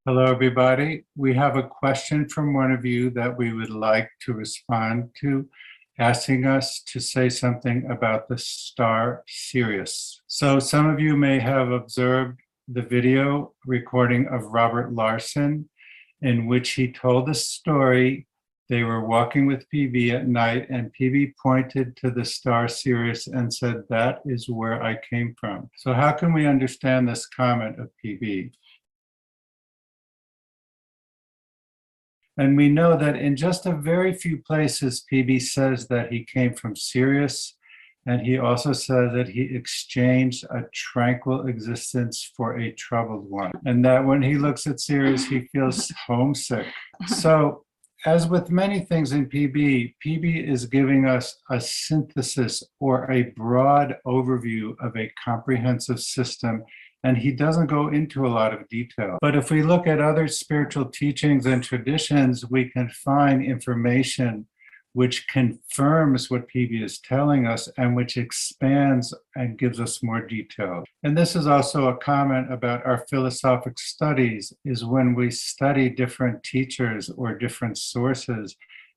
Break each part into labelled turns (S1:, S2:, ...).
S1: Hello, everybody. We have a question from one of you that we would like to respond to, asking us to say something about the star Sirius. So some of you may have observed the video recording of Robert Larson, in which he told a story. They were walking with PB at night, and PB pointed to the star Sirius and said, "That is where I came from." So how can we understand this comment of PB? And we know that in just a very few places, PB says that he came from Sirius, and he also says that he exchanged a tranquil existence for a troubled one, and that when he looks at Sirius, he feels homesick. So, as with many things in PB is giving us a synthesis or a broad overview of a comprehensive system, and he doesn't go into a lot of detail. But if we look at other spiritual teachings and traditions, we can find information which confirms what PB is telling us and which expands and gives us more detail. And this is also a comment about our philosophic studies, is when we study different teachers or different sources,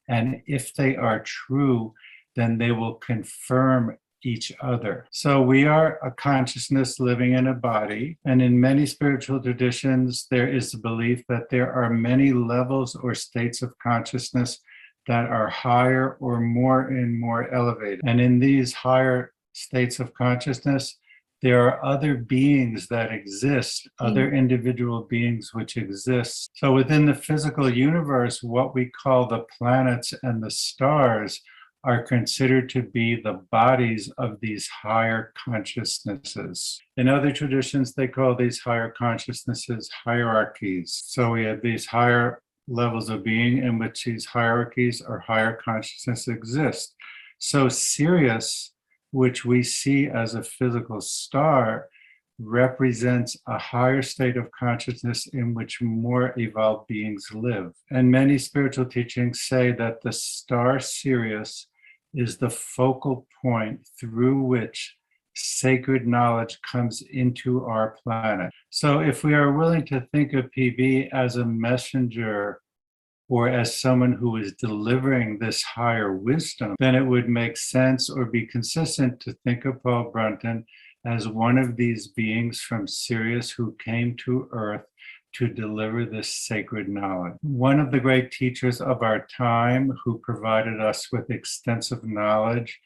S1: and if they are true, then they will confirm each other. So we are a consciousness living in a body, and in many spiritual traditions, there is a belief that there are many levels or states of consciousness that are higher or more elevated. And in these higher states of consciousness, there are other beings that exist, other individual beings which exist. So within the physical universe, what we call the planets and the stars are considered to be the bodies of these higher consciousnesses. In other traditions, they call these higher consciousnesses hierarchies. So we have these higher levels of being in which these hierarchies or higher consciousness exist. So Sirius, which we see as a physical star, represents a higher state of consciousness in which more evolved beings live. And many spiritual teachings say that the star Sirius is the focal point through which sacred knowledge comes into our planet. So if we are willing to think of PB as a messenger or as someone who is delivering this higher wisdom, then it would make sense or be consistent to think of Paul Brunton as one of these beings from Sirius who came to Earth to deliver this sacred knowledge. One of the great teachers of our time who provided us with extensive knowledge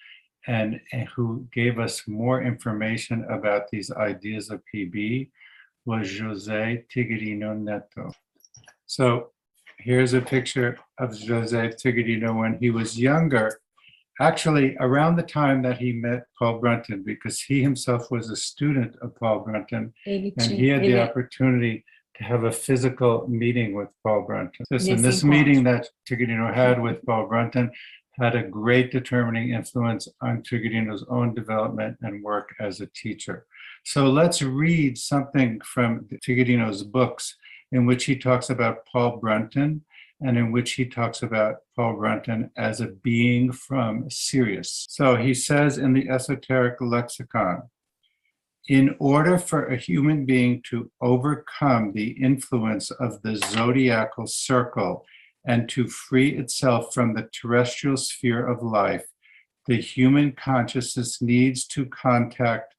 S1: and who gave us more information about these ideas of PB was José Tigredino Neto. So here's a picture of José Tigredino when he was younger, actually around the time that he met Paul Brunton, because he himself was a student of Paul Brunton, and he had the opportunity to have a physical meeting with Paul Brunton. And this meeting that Tigredino had with Paul Brunton had a great determining influence on Tigredino's own development and work as a teacher. So let's read something from Tigredino's books in which he talks about Paul Brunton and in which he talks about Paul Brunton as a being from Sirius. So he says in the Esoteric Lexicon, in order for a human being to overcome the influence of the zodiacal circle and to free itself from the terrestrial sphere of life, the human consciousness needs to contact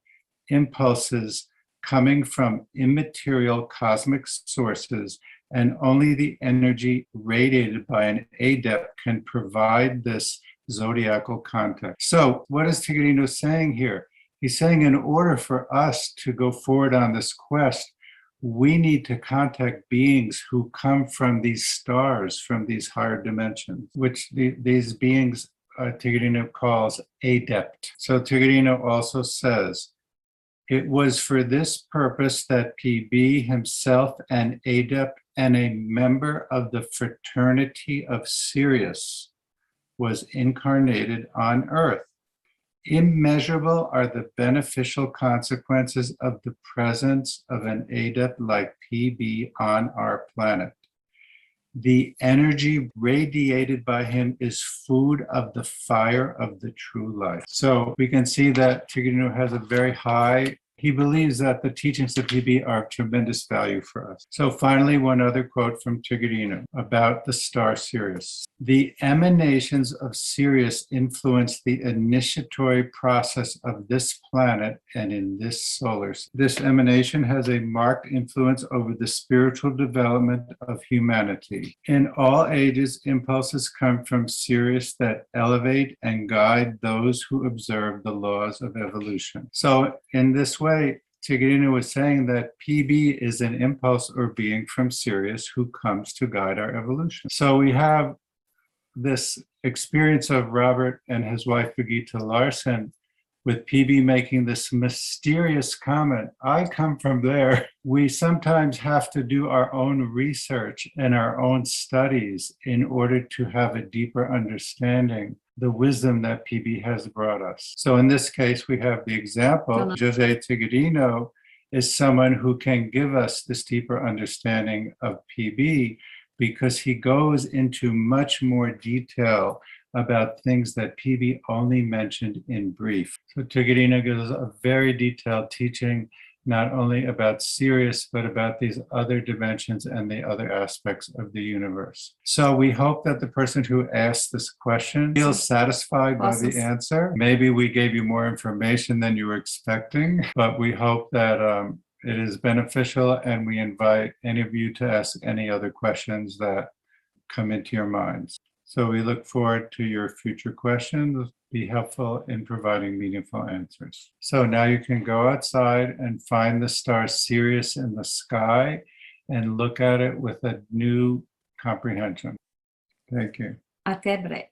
S1: impulses coming from immaterial cosmic sources, and only the energy radiated by an adept can provide this zodiacal contact. So what is Tigredino saying here? He's saying in order for us to go forward on this quest, we need to contact beings who come from these stars, from these higher dimensions, which these beings Tigredino calls adept. So Tigredino also says, it was for this purpose that PB himself, an adept and a member of the fraternity of Sirius, was incarnated on Earth. Immeasurable are the beneficial consequences of the presence of an adept like PB on our planet. The energy radiated by him is food of the fire of the true life. So we can see that Tigredino has a very high He believes that the teachings of PB are of tremendous value for us. So finally, one other quote from Tiggerino about the star Sirius. The emanations of Sirius influence the initiatory process of this planet and in this solar system. This emanation has a marked influence over the spiritual development of humanity. In all ages, impulses come from Sirius that elevate and guide those who observe the laws of evolution. So in this way, Tiggerino was saying that PB is an impulse or being from Sirius who comes to guide our evolution. So we have this experience of Robert and his wife Birgitta Larson with PB making this mysterious comment, I come from there. We sometimes have to do our own research and our own studies in order to have a deeper understanding the wisdom that PB has brought us. So in this case, we have the example, Jose Tiggerino is someone who can give us this deeper understanding of PB because he goes into much more detail about things that PB only mentioned in brief. So Tiggerino gives a very detailed teaching, not only about Sirius, but about these other dimensions and the other aspects of the universe. So we hope that the person who asked this question feels satisfied by the answer. Maybe we gave you more information than you were expecting, but we hope that it is beneficial, and we invite any of you to ask any other questions that come into your minds. So we look forward to your future questions. Be helpful in providing meaningful answers. So now you can go outside and find the star Sirius in the sky and look at it with a new comprehension. Thank you.
S2: Até breve.